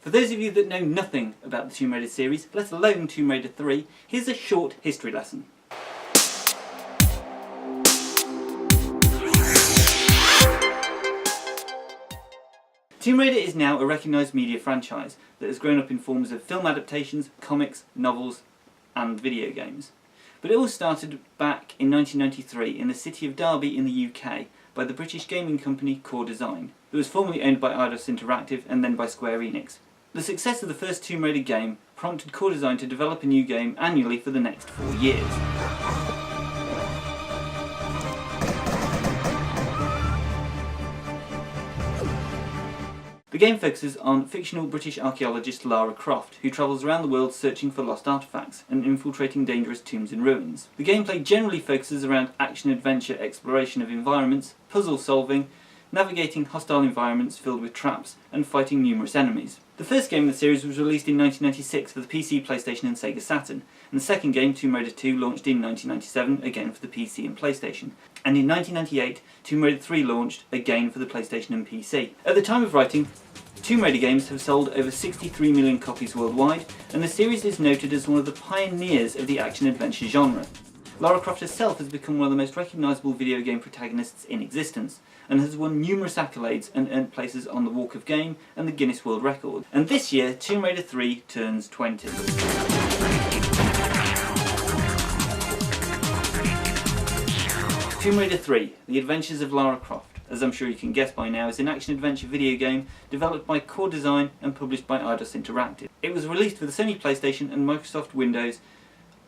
For those of you that know nothing about the Tomb Raider series, let alone Tomb Raider 3, here's a short history lesson. Tomb Raider is now a recognised media franchise that has grown up in forms of film adaptations, comics, novels and video games. But it all started back in 1993 in the city of Derby in the UK by the British gaming company Core Design. It was formerly owned by Eidos Interactive and then by Square Enix. The success of the first Tomb Raider game prompted Core Design to develop a new game annually for the next 4 years. The game focuses on fictional British archaeologist Lara Croft, who travels around the world searching for lost artefacts and infiltrating dangerous tombs and ruins. The gameplay generally focuses around action-adventure exploration of environments, puzzle solving, navigating hostile environments filled with traps, and fighting numerous enemies. The first game in the series was released in 1996 for the PC, PlayStation and Sega Saturn, and the second game, Tomb Raider 2, launched in 1997, again for the PC and PlayStation. And in 1998, Tomb Raider 3 launched, again for the PlayStation and PC. At the time of writing, Tomb Raider games have sold over 63 million copies worldwide, and the series is noted as one of the pioneers of the action-adventure genre. Lara Croft herself has become one of the most recognisable video game protagonists in existence, and has won numerous accolades and earned places on the Walk of Game and the Guinness World Record. And this year, Tomb Raider 3 turns 20. Tomb Raider 3, The Adventures of Lara Croft, as I'm sure you can guess by now, is an action-adventure video game developed by Core Design and published by Eidos Interactive. It was released for the Sony PlayStation and Microsoft Windows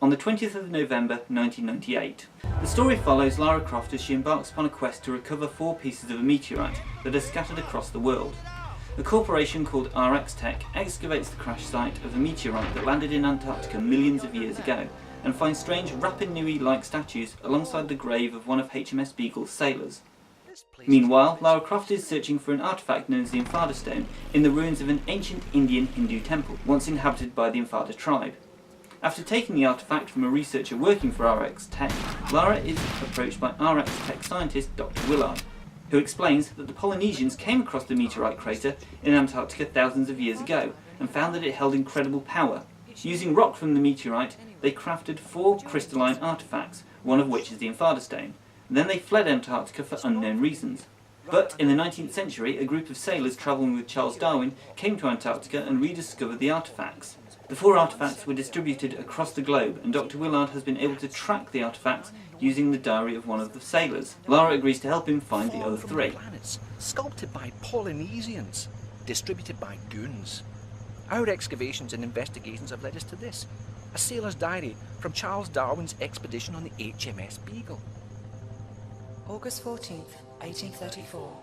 on the 20th of November 1998. The story follows Lara Croft as she embarks upon a quest to recover 4 pieces of a meteorite that are scattered across the world. A corporation called RX Tech excavates the crash site of a meteorite that landed in Antarctica millions of years ago, and finds strange Rapa Nui-like statues alongside the grave of one of HMS Beagle's sailors. Meanwhile, Lara Croft is searching for an artefact known as the Infada Stone in the ruins of an ancient Indian Hindu temple, once inhabited by the Infada tribe. After taking the artefact from a researcher working for RX Tech, Lara is approached by RX Tech scientist Dr. Willard, who explains that the Polynesians came across the meteorite crater in Antarctica thousands of years ago and found that it held incredible power. Using rock from the meteorite, they crafted 4 crystalline artefacts, one of which is the Infada Stone. Then they fled Antarctica for unknown reasons. But in the 19th century, a group of sailors travelling with Charles Darwin came to Antarctica and rediscovered the artefacts. The 4 artefacts were distributed across the globe, and Dr. Willard has been able to track the artefacts using the diary of one of the sailors. Lara agrees to help him find the other 3. Planets, sculpted by Polynesians, distributed by goons. Our excavations and investigations have led us to this: a sailor's diary from Charles Darwin's expedition on the HMS Beagle. August 14th, 1834.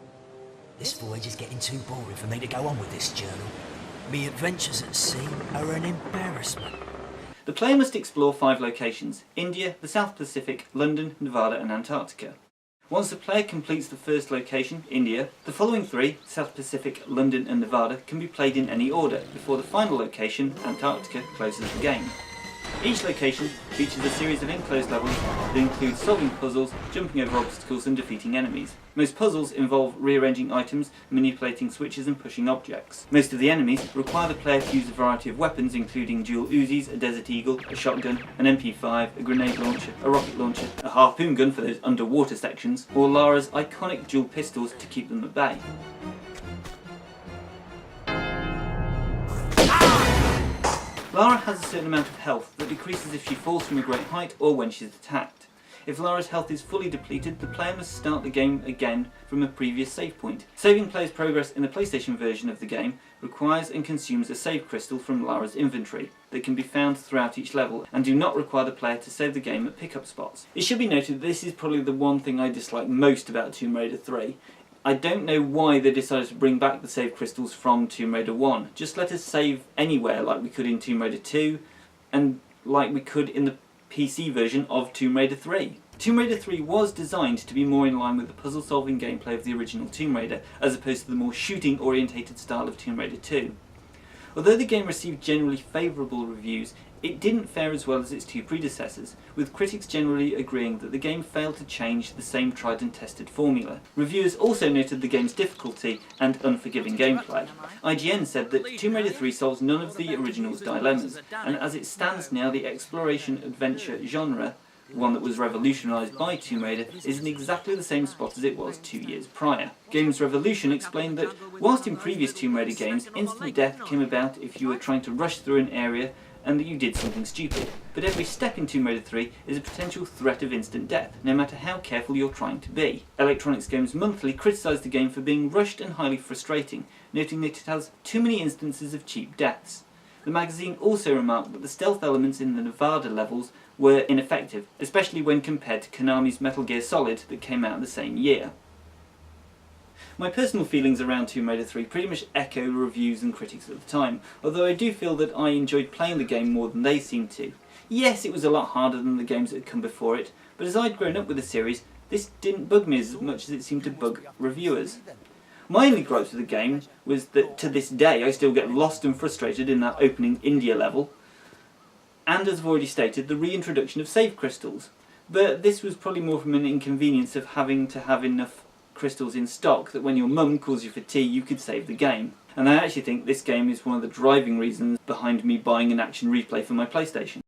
This voyage is getting too boring for me to go on with this journal. Me adventures at sea are an embarrassment. The player must explore 5 locations: India, the South Pacific, London, Nevada and Antarctica. Once the player completes the first location, India, the following 3, South Pacific, London and Nevada, can be played in any order before the final location, Antarctica, closes the game. Each location features a series of enclosed levels that include solving puzzles, jumping over obstacles and defeating enemies. Most puzzles involve rearranging items, manipulating switches and pushing objects. Most of the enemies require the player to use a variety of weapons including dual Uzis, a Desert Eagle, a shotgun, an MP5, a grenade launcher, a rocket launcher, a harpoon gun for those underwater sections, or Lara's iconic dual pistols to keep them at bay. Lara has a certain amount of health that decreases if she falls from a great height or when she's attacked. If Lara's health is fully depleted, the player must start the game again from a previous save point. Saving players' progress in the PlayStation version of the game requires and consumes a save crystal from Lara's inventory that can be found throughout each level and do not require the player to save the game at pickup spots. It should be noted that this is probably the one thing I dislike most about Tomb Raider 3. I don't know why they decided to bring back the save crystals from Tomb Raider 1. Just let us save anywhere like we could in Tomb Raider 2 and like we could in the PC version of Tomb Raider 3. Tomb Raider 3 was designed to be more in line with the puzzle-solving gameplay of the original Tomb Raider, as opposed to the more shooting-orientated style of Tomb Raider 2. Although the game received generally favourable reviews, it didn't fare as well as its two predecessors, with critics generally agreeing that the game failed to change the same tried and tested formula. Reviewers also noted the game's difficulty and unforgiving gameplay. IGN said that Tomb Raider 3 solves none of the original's dilemmas, and as it stands now, the exploration-adventure genre, one that was revolutionised by Tomb Raider, is in exactly the same spot as it was 2 years prior. Games Revolution explained that, whilst in previous Tomb Raider games, instant death came about if you were trying to rush through an area and that you did something stupid, but every step in Tomb Raider 3 is a potential threat of instant death, no matter how careful you're trying to be. Electronic Games Monthly criticised the game for being rushed and highly frustrating, noting that it has too many instances of cheap deaths. The magazine also remarked that the stealth elements in the Nevada levels were ineffective, especially when compared to Konami's Metal Gear Solid that came out the same year. My personal feelings around Tomb Raider 3 pretty much echo reviews and critics at the time, although I do feel that I enjoyed playing the game more than they seemed to. Yes, it was a lot harder than the games that had come before it, but as I'd grown up with the series, this didn't bug me as much as it seemed to bug reviewers. My only gripes with the game was that to this day I still get lost and frustrated in that opening India level, and as I've already stated, the reintroduction of save crystals. But this was probably more from an inconvenience of having to have enough crystals in stock that when your mum calls you for tea you could save the game. And I actually think this game is one of the driving reasons behind me buying an action replay for my PlayStation.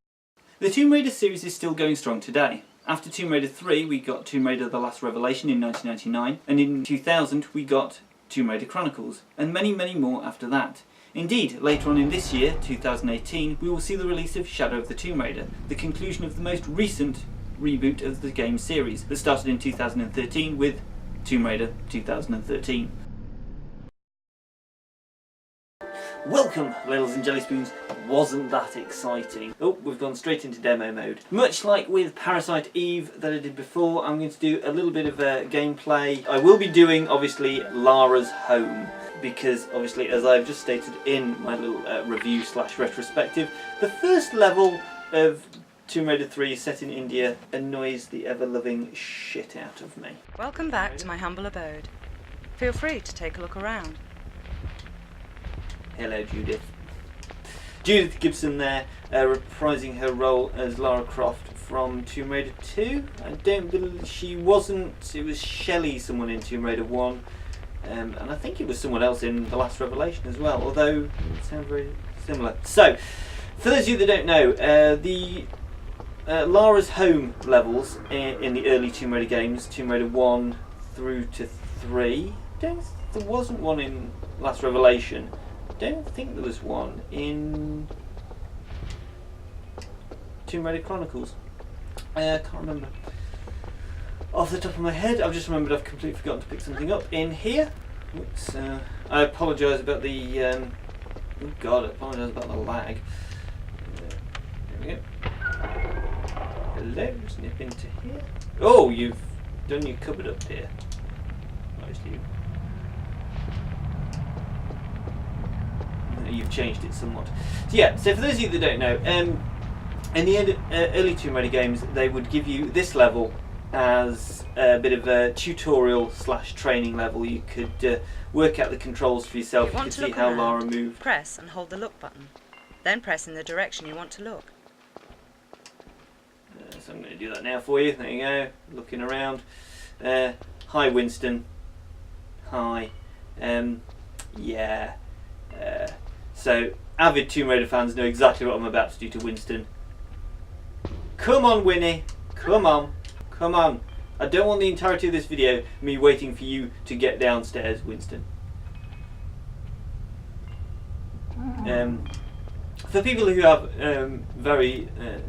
The Tomb Raider series is still going strong today. After Tomb Raider 3 we got Tomb Raider The Last Revelation in 1999, and in 2000 we got Tomb Raider Chronicles, and many more after that. Indeed, later on in this year, 2018, we will see the release of Shadow of the Tomb Raider, the conclusion of the most recent reboot of the game series that started in 2013 with Tomb Raider 2013. Welcome, Ladles and Jelly Spoons. Wasn't that exciting? Oh, we've gone straight into demo mode. Much like with Parasite Eve that I did before, I'm going to do a little bit of gameplay. I will be doing, obviously, Lara's home, because, obviously, as I've just stated in my little review / retrospective, the first level of Tomb Raider 3 set in India annoys the ever-loving shit out of me. Welcome back to my humble abode. Feel free to take a look around. Hello, Judith. Judith Gibson there, reprising her role as Lara Croft from Tomb Raider 2. I don't believe she wasn't. It was Shelley, someone in Tomb Raider 1. And I think it was someone else in The Last Revelation as well, although it sounds very similar. So, for those of you that don't know, the Lara's home levels in the early Tomb Raider games, Tomb Raider 1 through to 3, there wasn't one in Last Revelation. Don't think there was one in Tomb Raider Chronicles. I can't remember off the top of my head. I've just remembered I've completely forgotten to pick something up in here. Oops, I apologise about the oh god, I apologise about the lag. There we go. Hello, snip into here. Oh, you've done your cupboard up here. Nice you. You've changed it somewhat. So yeah, so for those of you that don't know, in the early Tomb Raider games, they would give you this level as a bit of a tutorial / training level. You could work out the controls for yourself. You could see how Lara moved. Press and hold the look button. Then press in the direction you want to look. So I'm going to do that now for you. There you go. Looking around. Hi, Winston. Hi. Yeah. So, avid Tomb Raider fans know exactly what I'm about to do to Winston. Come on, Winnie. Come on. Come on. I don't want the entirety of this video me waiting for you to get downstairs, Winston. For people who have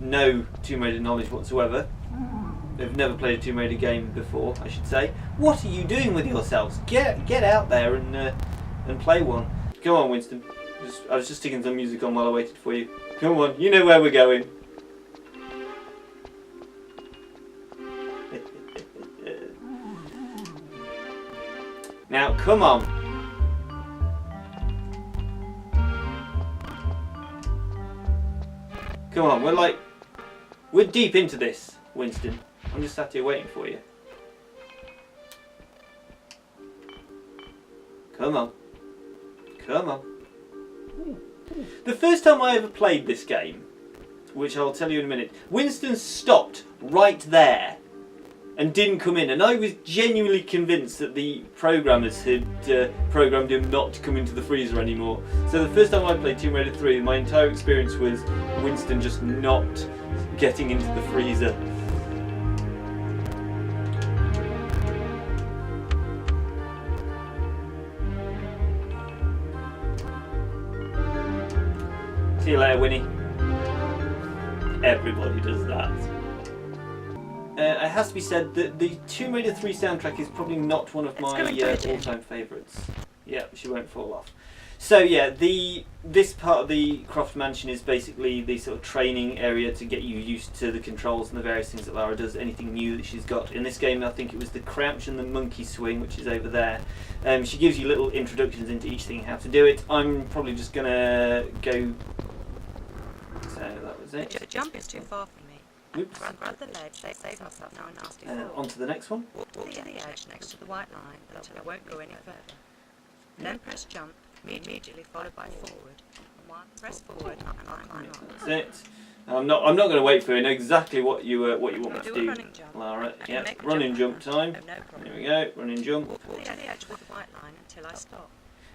no Tomb Raider knowledge whatsoever, they've never played a Tomb Raider game before, I should say, what are you doing with yourselves? Get out there and play one. Come on, Winston. I was just sticking some music on while I waited for you. Come on, you know where we're going. Now, come on. Come on, we're deep into this, Winston. I'm just sat here waiting for you. Come on. Come on. The first time I ever played this game, which I'll tell you in a minute, Winston stopped right there and didn't come in, and I was genuinely convinced that the programmers had programmed him not to come into the freezer anymore. So the first time I played Tomb Raider 3, my entire experience was Winston just not getting into the freezer. See you later, Winnie. Everybody does that. It has to be said that the Tomb Raider 3 soundtrack is probably not one of my all-time favourites. Yeah, she won't fall off. So yeah, this part of the Croft Mansion is basically the sort of training area to get you used to the controls and the various things that Lara does, anything new that she's got. In this game, I think it was the crouch and the monkey swing, which is over there. She gives you little introductions into each thing, how to do it. I'm probably just going to go... So that was it. The jump is too far from me. Oops. Grab the ledge, save myself now a nasty fall. On to the next one. Walk to the edge next to the white line until I won't go any further. Then press jump, immediately followed by forward. Press forward and I'll climb on. That's it. I'm not going to wait for you. I know exactly what you want me to do, Lara. Yeah, running jump time. There we go. Running jump. Walk to the edge with the white line until I stop.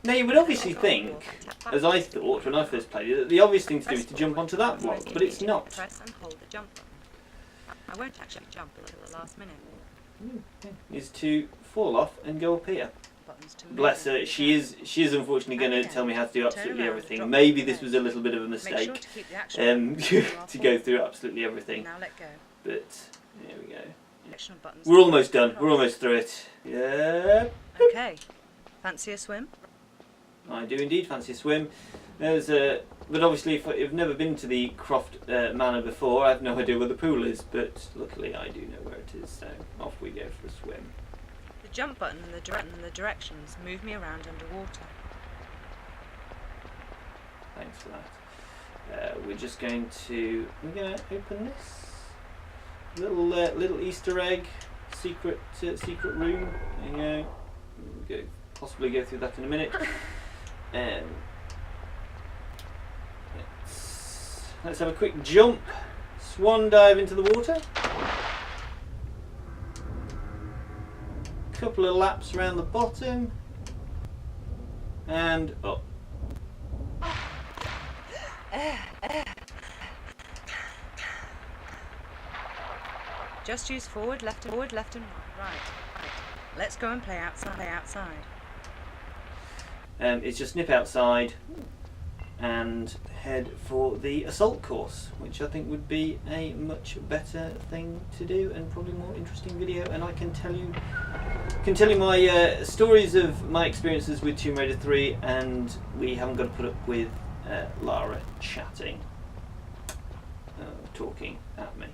Now you would obviously think, as I thought when I first played it, that the obvious thing to do is to jump onto that block, but it's not. Press and hold the jump button. I won't actually jump until the last minute. Is to fall off and go up here. Bless her, she is unfortunately going to tell me how to do absolutely everything. Maybe this was a little bit of a mistake to go through absolutely everything. Now let go. But there we go. We're almost done. We're almost through it. Yeah. Okay. Fancy a swim? I do indeed fancy a swim. But obviously, if I've never been to the Croft Manor before, I have no idea where the pool is. But luckily, I do know where it is. So off we go for a swim. The jump button and the directions move me around underwater. Thanks for that. We're going to open this little Easter egg secret room. There you go. We'll possibly go through that in a minute. Let's have a quick jump, swan dive into the water. Couple of laps around the bottom, and up. Just use forward, left, and right. Let's go and play outside. It's just nip outside and head for the assault course, which I think would be a much better thing to do and probably more interesting video. And I can tell you my stories of my experiences with Tomb Raider 3, and we haven't got to put up with Lara chatting, talking at me.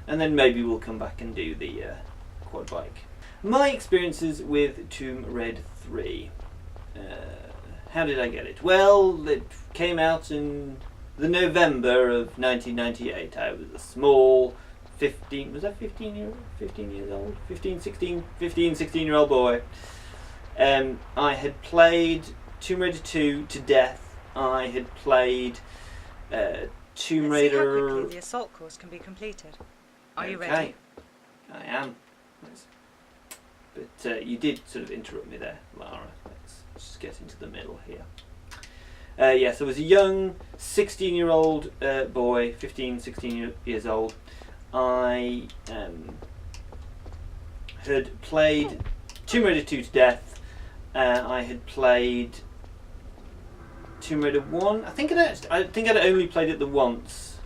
And then maybe we'll come back and do the quad bike. My experiences with Tomb Raider 3. How did I get it? Well, it came out in the November of 1998. I was a small 16 year old boy. I had played Tomb Raider 2 to death. I had played Tomb Raider... Let's see how quickly the assault course can be completed. Are you ready? I am. But you did sort of interrupt me there, Lara. Let's just get into the middle here. Yes, I was a young 16-year-old boy, 16 years old. I had played Tomb Raider 2 to death. I had played Tomb Raider 1. I think I'd only played it the once.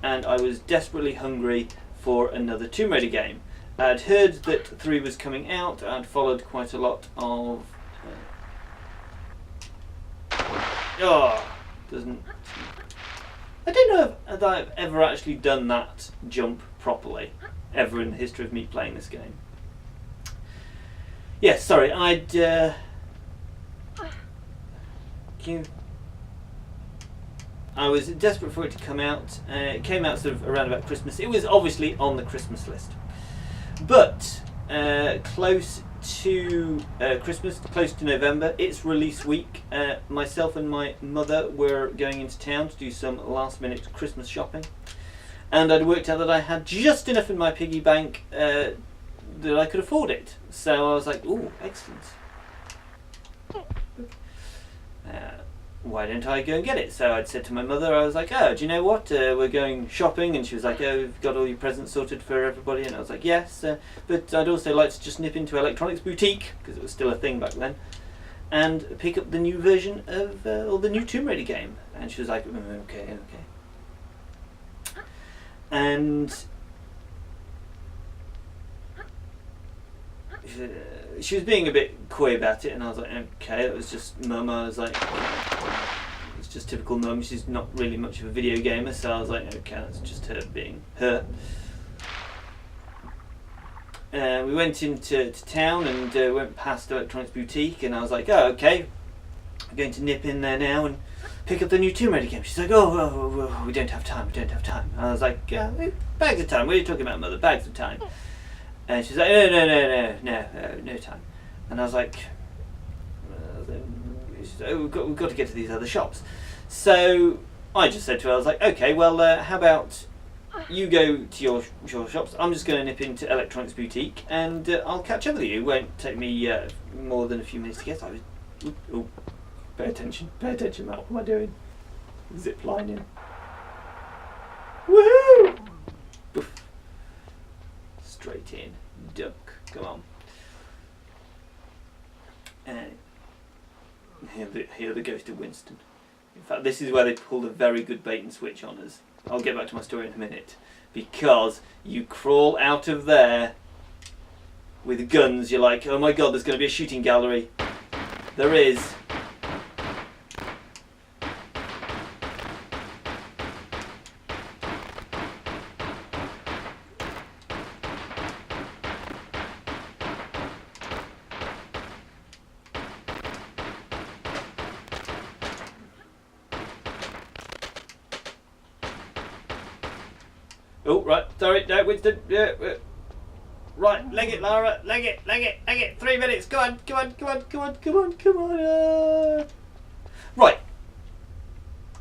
And I was desperately hungry for another Tomb Raider game. I'd heard that 3 was coming out. I'd followed quite a lot of... doesn't... I don't know if I've ever actually done that jump properly, ever in the history of me playing this game. Yes, sorry, I was desperate for it to come out. It came out sort of around about Christmas. It was obviously on the Christmas list. But close to Christmas, close to November. It's release week. Myself and my mother were going into town to do some last minute Christmas shopping, and I'd worked out that I had just enough in my piggy bank that I could afford it. So I was like, ooh, excellent. Why don't I go and get it? So I'd said to my mother, I was like, oh, do you know what, we're going shopping, and she was like, oh, you've got all your presents sorted for everybody, and I was like, yes, but I'd also like to just nip into Electronics Boutique, because it was still a thing back then, and pick up the new version of, or the new Tomb Raider game. And she was like, okay. And she was being a bit coy about it, and I was like, okay, it was just Mum. I was like, it's just typical Mum. She's not really much of a video gamer, so I was like, okay, that's just her being her. We went into town and went past Electronics Boutique, and I was like, oh, okay, I'm going to nip in there now and pick up the new Tomb Raider game. She's like, oh, we don't have time. And I was like, bags of time. What are you talking about, Mother? Bags of time. And she's like, no time. And I was like, we've got to get to these other shops. So I just said to her, I was like, okay, well, how about you go to your shops? I'm just going to nip into Electronics Boutique, and I'll catch up with you. It won't take me more than a few minutes to get. Pay attention, Matt. What am I doing? Zip lining. Woohoo! Boof. Straight in. Duck. Come on. And hear the ghost of Winston. In fact, this is where they pulled a very good bait and switch on us. I'll get back to my story in a minute. Because you crawl out of there with guns, you're like, oh my god, there's going to be a shooting gallery. There is. Oh, right, sorry, no, Winston, right, leg it, Lara, leg it, 3 minutes, come on. Right,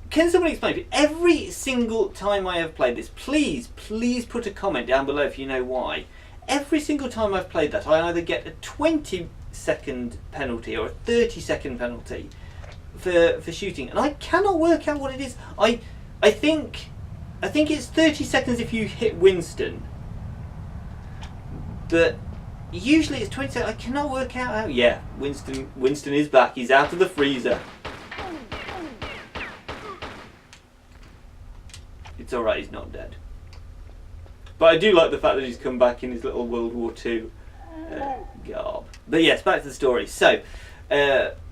can someone explain to me, every single time I have played this, please put a comment down below if you know why. Every single time I've played that, I either get a 20-second penalty or a 30-second penalty for shooting, and I cannot work out what it is. I think it's 30 seconds if you hit Winston, but usually it's 20 seconds. I cannot work out how. Yeah, Winston is back. He's out of the freezer. It's alright, he's not dead. But I do like the fact that he's come back in his little World War II garb. But yes, back to the story. So,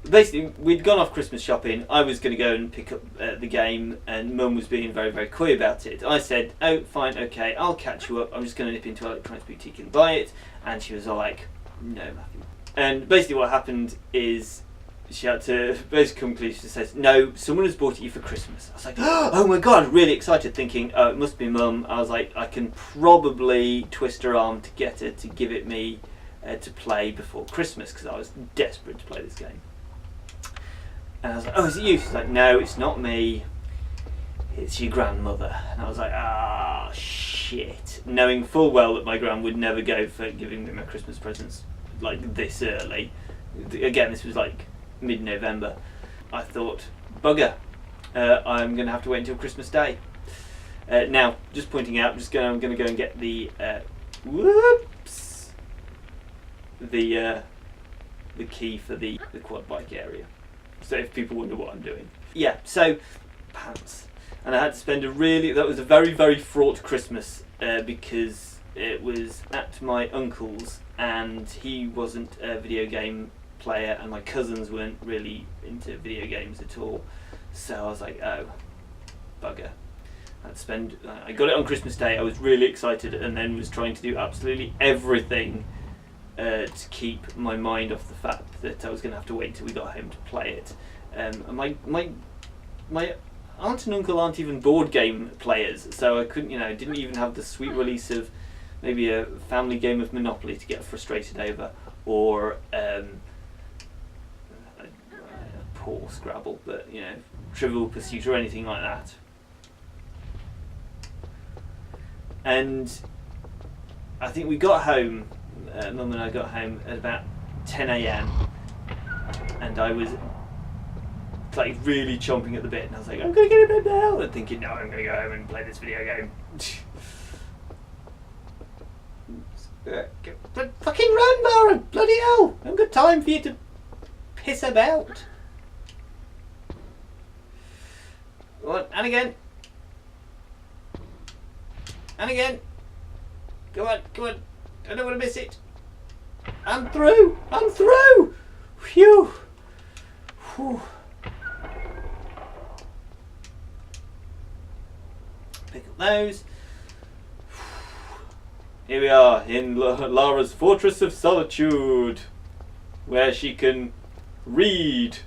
basically, we'd gone off Christmas shopping. I was going to go and pick up the game, and Mum was being very, very coy about it. I said, oh, fine, okay, I'll catch you up. I'm just going to nip into Electronics Boutique and buy it. And she was all like, no, Matthew. And basically what happened is she had to basically come clean. She says, no, someone has bought it you for Christmas. I was like, oh my god, really excited, thinking, oh, it must be Mum. I was like, I can probably twist her arm to get her to give it me to play before Christmas, because I was desperate to play this game. And I was like, oh, is it you? She's like, no, it's not me, it's your grandmother. And I was like, ah, shit. Knowing full well that my gran would never go for giving me my Christmas presents like this early. Again, this was like mid-November. I thought, bugger, I'm going to have to wait until Christmas Day. Now, just pointing out, I'm going to go and get the the key for the quad bike area. So if people wonder what I'm doing. Yeah, so pants. And I had to spend that was a very, very fraught Christmas because it was at my uncle's and he wasn't a video game player and my cousins weren't really into video games at all. So I was like, oh, bugger. I got it on Christmas Day. I was really excited and then was trying to do absolutely everything to keep my mind off the fact that I was going to have to wait till we got home to play it. And my aunt and uncle aren't even board game players, so I couldn't, didn't even have the sweet release of maybe a family game of Monopoly to get frustrated over. or poor Scrabble, but you know, Trivial Pursuit or anything like that. And I think we got home, Mum and I got home at about 10 AM, and I was like really chomping at the bit, and I was like, I'm gonna get in bed now, and thinking, no, I'm gonna go home and play this video game. Fucking run, Mara! Bloody hell! I haven't got time for you to piss about. Go on, and again. And again. Go on, come on. I don't want to miss it. I'm through! I'm through! Phew! Whew. Pick up those. Here we are in Lara's Fortress of Solitude, where she can read,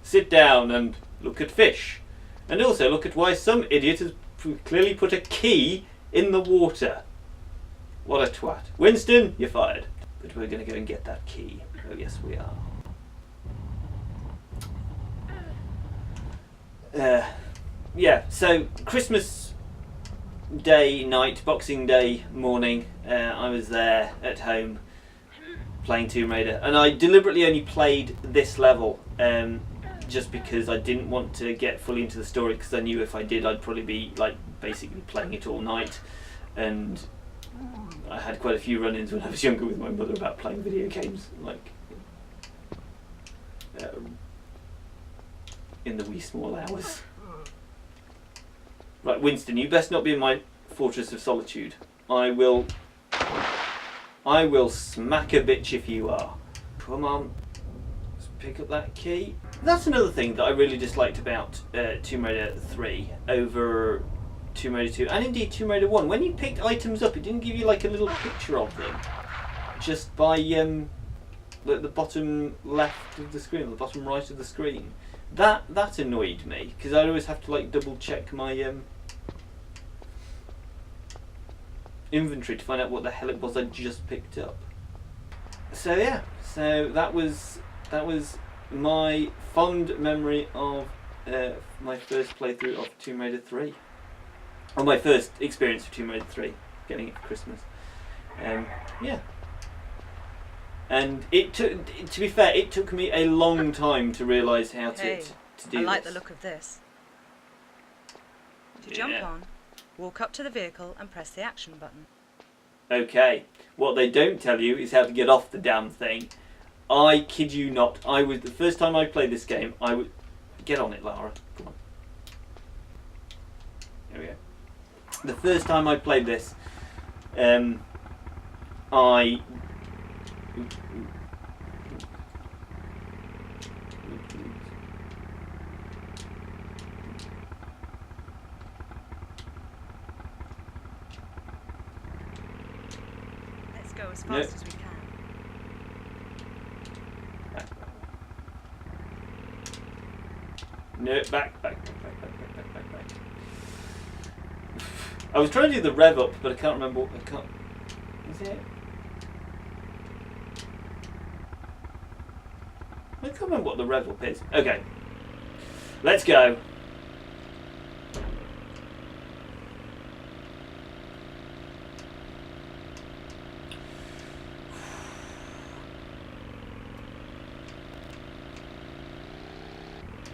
sit down and look at fish, and also look at why some idiot has clearly put a key in the water. What a twat. Winston, you're fired. But we're going to go and get that key. Oh yes we are. Yeah, so Christmas Day night, Boxing Day morning, I was there at home playing Tomb Raider, and I deliberately only played this level just because I didn't want to get fully into the story, because I knew if I did I'd probably be like basically playing it all night, and I had quite a few run-ins when I was younger with my mother about playing video games, like in the wee small hours. Right, Winston, you best not be in my Fortress of Solitude. I will smack a bitch if you are. Come on, let's pick up that key. That's another thing that I really disliked about Tomb Raider 3 over Tomb Raider 2, and indeed Tomb Raider 1. When you picked items up, it didn't give you like a little picture of them, just by the bottom left of the screen, or the bottom right of the screen. That annoyed me, because I'd always have to like double check my inventory to find out what the hell it was I just picked up. So yeah, so that was my fond memory of my first playthrough of Tomb Raider 3. Or my first experience of Tomb Raider 3, getting it for Christmas. Yeah. And it took, to be fair, it took me a long time to realise how to do this. I like the look of this. To jump on, walk up to the vehicle and press the action button. Okay, what they don't tell you is how to get off the damn thing. I kid you not, the first time I played this game, get on it, Lara, come on. There we go. The first time I played this, Let's go as fast as we can. No, back. I was trying to do the rev up, but I can't remember what is it? I can't remember what the rev up is. Okay. Let's go.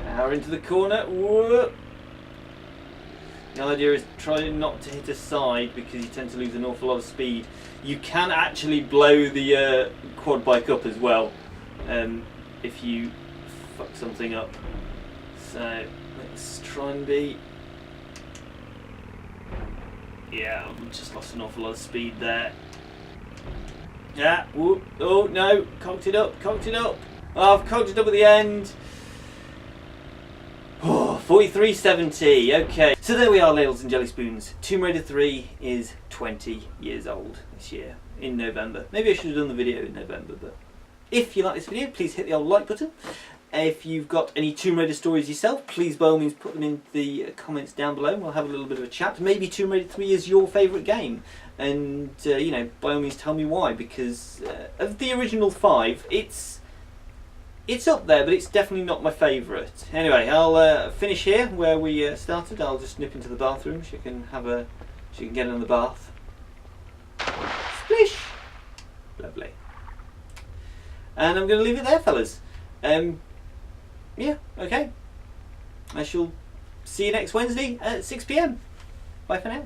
Power into the corner. Whoop. The idea is try not to hit a side because you tend to lose an awful lot of speed. You can actually blow the quad bike up as well if you fuck something up. So let's try and be... Yeah, I've just lost an awful lot of speed there. Yeah, whoop. Oh no, cocked it up. Oh, I've cocked it up at the end. Oh, 4370, okay. So there we are, Ladles and Jelly Spoons. Tomb Raider 3 is 20 years old this year, in November. Maybe I should have done the video in November, but if you like this video, please hit the old like button. If you've got any Tomb Raider stories yourself, please by all means put them in the comments down below and we'll have a little bit of a chat. Maybe Tomb Raider 3 is your favourite game, and you know, by all means tell me why, because of the original 5, it's up there, but it's definitely not my favourite. Anyway, I'll finish here where we started. I'll just nip into the bathroom. She can get in the bath. Splish! Lovely. And I'm going to leave it there, fellas. Yeah, okay. I shall see you next Wednesday at 6 PM. Bye for now.